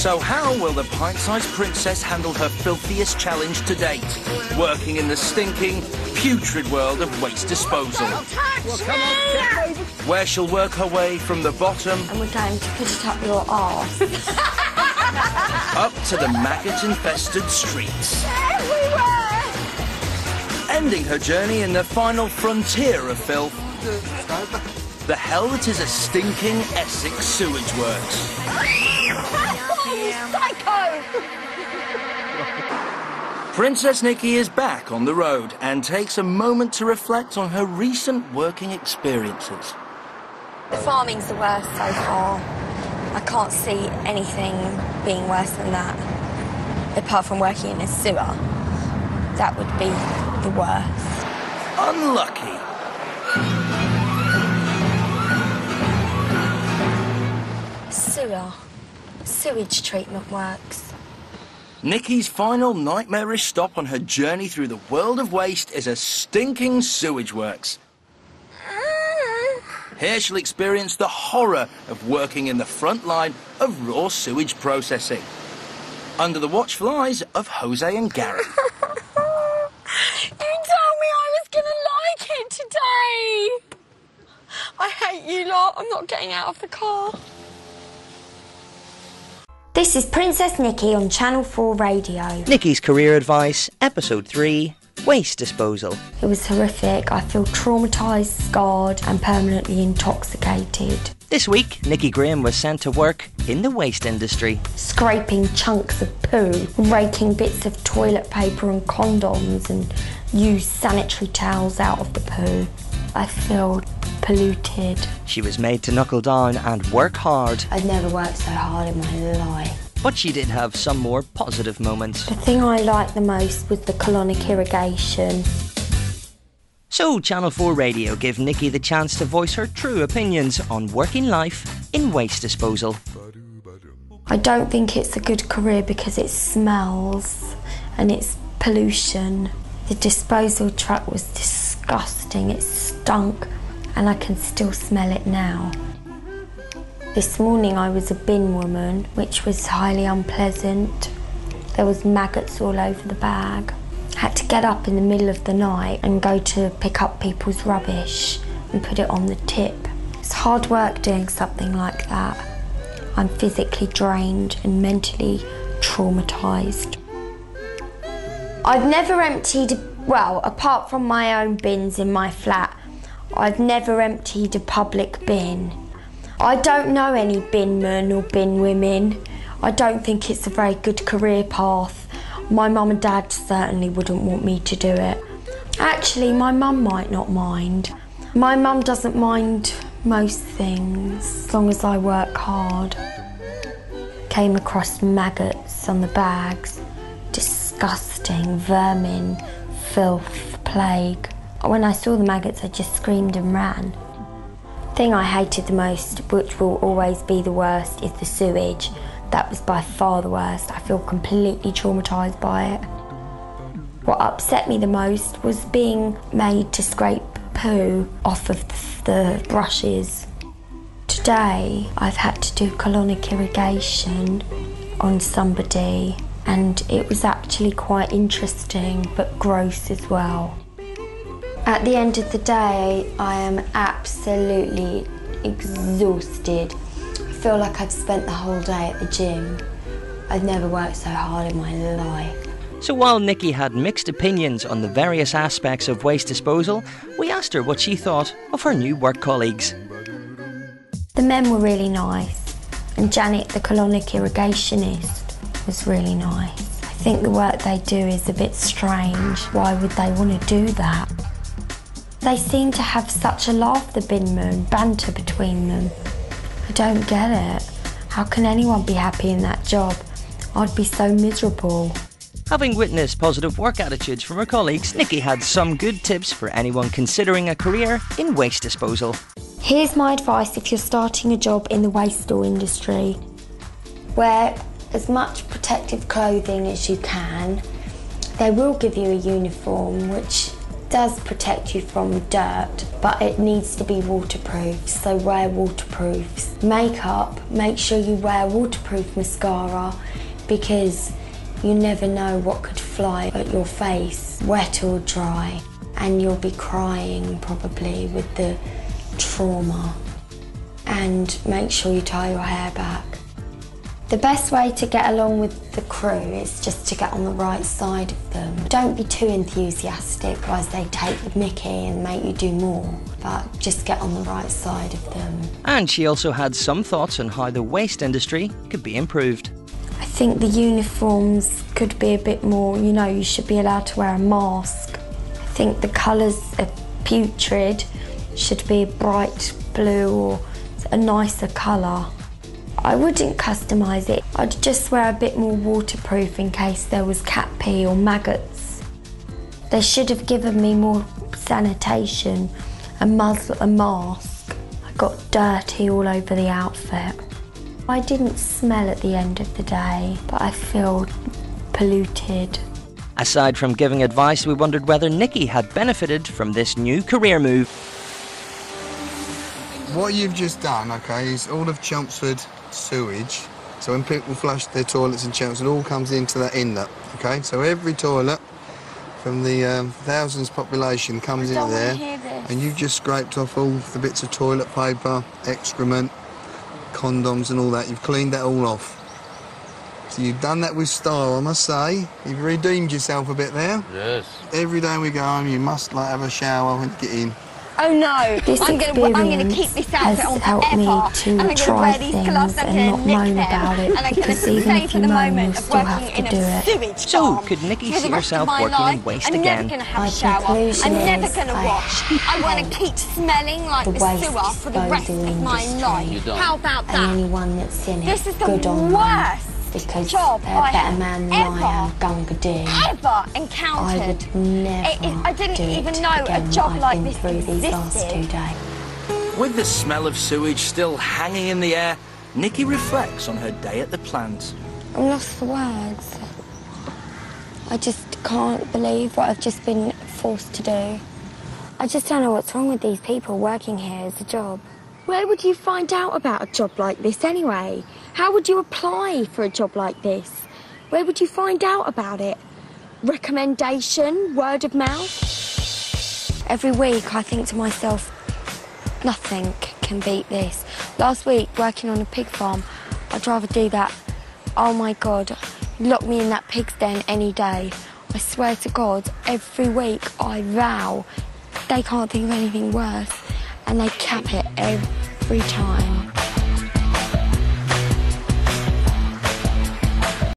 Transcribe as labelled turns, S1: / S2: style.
S1: So how will the pint-sized princess handle her filthiest challenge to date? Working in the stinking, putrid world of waste disposal. Where she'll work her way from the bottom...
S2: And we're going to put it up your arse.
S1: up to the maggot-infested streets.
S2: Everywhere!
S1: Ending her journey in the final frontier of filth. The hell that is a stinking Essex sewage works.
S2: Psycho!
S1: Princess Nikki is back on the road and takes a moment to reflect on her recent working experiences.
S2: The farming's the worst so far. I can't see anything being worse than that. Apart from working in a sewer. That would be the worst.
S1: Unlucky.
S2: Sewer. Sewage treatment works.
S1: Nikki's final nightmarish stop on her journey through the world of waste is a stinking sewage works. Here she'll experience the horror of working in the front line of raw sewage processing, under the watchful eyes of Jose and Gareth.
S2: You told me I was going to like it today! I hate you lot. I'm not getting out of the car. This is Princess Nikki on Channel 4 Radio.
S3: Nikki's Career Advice, Episode 3, Waste Disposal.
S2: It was horrific. I feel traumatised, scarred and permanently intoxicated.
S3: This week, Nikki Graham was sent to work in the waste industry.
S2: Scraping chunks of poo, raking bits of toilet paper and condoms and used sanitary towels out of the poo. I feel polluted.
S3: She was made to knuckle down and work hard.
S2: I've never worked so hard in my life.
S3: But she did have some more positive moments.
S2: The thing I liked the most was the colonic irrigation.
S3: So Channel 4 Radio gave Nikki the chance to voice her true opinions on working life in waste disposal.
S2: I don't think it's a good career because it smells and it's pollution. The disposal truck was disgusting, it stunk and I can still smell it now. This morning I was a bin woman, which was highly unpleasant. There was maggots all over the bag. I had to get up in the middle of the night and go to pick up people's rubbish and put it on the tip. It's hard work doing something like that. I'm physically drained and mentally traumatised. I've never emptied, well, apart from my own bins in my flat, I've never emptied a public bin. I don't know any bin men or bin women. I don't think it's a very good career path. My mum and dad certainly wouldn't want me to do it. Actually, my mum might not mind. My mum doesn't mind most things, as long as I work hard. Came across maggots on the bags. Disgusting, vermin, filth, plague. When I saw the maggots, I just screamed and ran. The thing I hated the most, which will always be the worst, is the sewage. That was by far the worst. I feel completely traumatised by it. What upset me the most was being made to scrape poo off of the brushes. Today, I've had to do colonic irrigation on somebody, and it was actually quite interesting, but gross as well. At the end of the day, I am absolutely exhausted. I feel like I've spent the whole day at the gym. I've never worked so hard in my life.
S3: So while Nikki had mixed opinions on the various aspects of waste disposal, we asked her what she thought of her new work colleagues.
S2: The men were really nice, and Janet, the colonic irrigationist, was really nice. I think the work they do is a bit strange. Why would they want to do that? They seem to have such a laugh, the binmen, banter between them. I don't get it. How can anyone be happy in that job? I'd be so miserable.
S3: Having witnessed positive work attitudes from her colleagues, Nikki had some good tips for anyone considering a career in waste disposal.
S2: Here's my advice if you're starting a job in the waste industry. Wear as much protective clothing as you can. They will give you a uniform, which does protect you from dirt, but it needs to be waterproof, so wear waterproofs. Makeup, make sure you wear waterproof mascara, because you never know what could fly at your face, wet or dry, and you'll be crying probably with the trauma. And make sure you tie your hair back. The best way to get along with the crew is just to get on the right side of them. Don't be too enthusiastic, otherwise they take the mickey and make you do more, but just get on the right side of them.
S3: And she also had some thoughts on how the waste industry could be improved.
S2: I think the uniforms could be a bit more, you know, you should be allowed to wear a mask. I think the colours are putrid, should be a bright blue or a nicer colour. I wouldn't customise it. I'd just wear a bit more waterproof in case there was cat pee or maggots. They should have given me more sanitation, a mask. I got dirty all over the outfit. I didn't smell at the end of the day, but I feel polluted.
S3: Aside from giving advice, we wondered whether Nikki had benefited from this new career move.
S4: What you've just done, okay, is all of Chelmsford sewage. So when people flush their toilets in Chelmsford, it all comes into that inlet, okay? So every toilet from the thousands population comes into there, and you've just scraped off all the bits of toilet paper, excrement, condoms and all that. You've cleaned that all off. So you've done that with style, I must say. You've redeemed yourself a bit there.
S5: Yes.
S4: Every day we go home, you must have a shower when you get in.
S6: Oh no,
S2: This
S6: I'm gonna keep this outfit
S2: has
S6: on
S2: helped
S6: forever.
S2: me to try things and not moan about it, because even if you moan, you still have to do it.
S3: So, could Nikki see herself working in waste again?
S6: I'm never gonna have a shower. I'm never gonna wash. I want to keep smelling like the sewer for the rest of my life. How about that?
S2: And anyone that's in it,
S6: This is the
S2: good on them,
S6: worst
S2: because
S6: job
S2: they're a better man than I am, Gunga Ding.
S6: ever encountered.
S2: I would never
S6: I didn't
S2: do it
S6: even know
S2: again
S6: a job
S2: what
S6: like
S2: I've
S6: this
S2: been through these last
S6: existed.
S2: 2 days.
S1: With the smell of sewage still hanging in the air, Nikki reflects on her day at the plant.
S2: I'm lost for words. I just can't believe what I've just been forced to do. I just don't know what's wrong with these people working here as a job. Where would you find out about a job like this anyway? How would you apply for a job like this? Where would you find out about it? Recommendation? Word of mouth? Every week I think to myself, nothing can beat this. Last week, working on a pig farm, I'd rather do that. Oh my God, lock me in that pig's den any day. I swear to God, every week I vow they can't think of anything worse, and they cap it every time.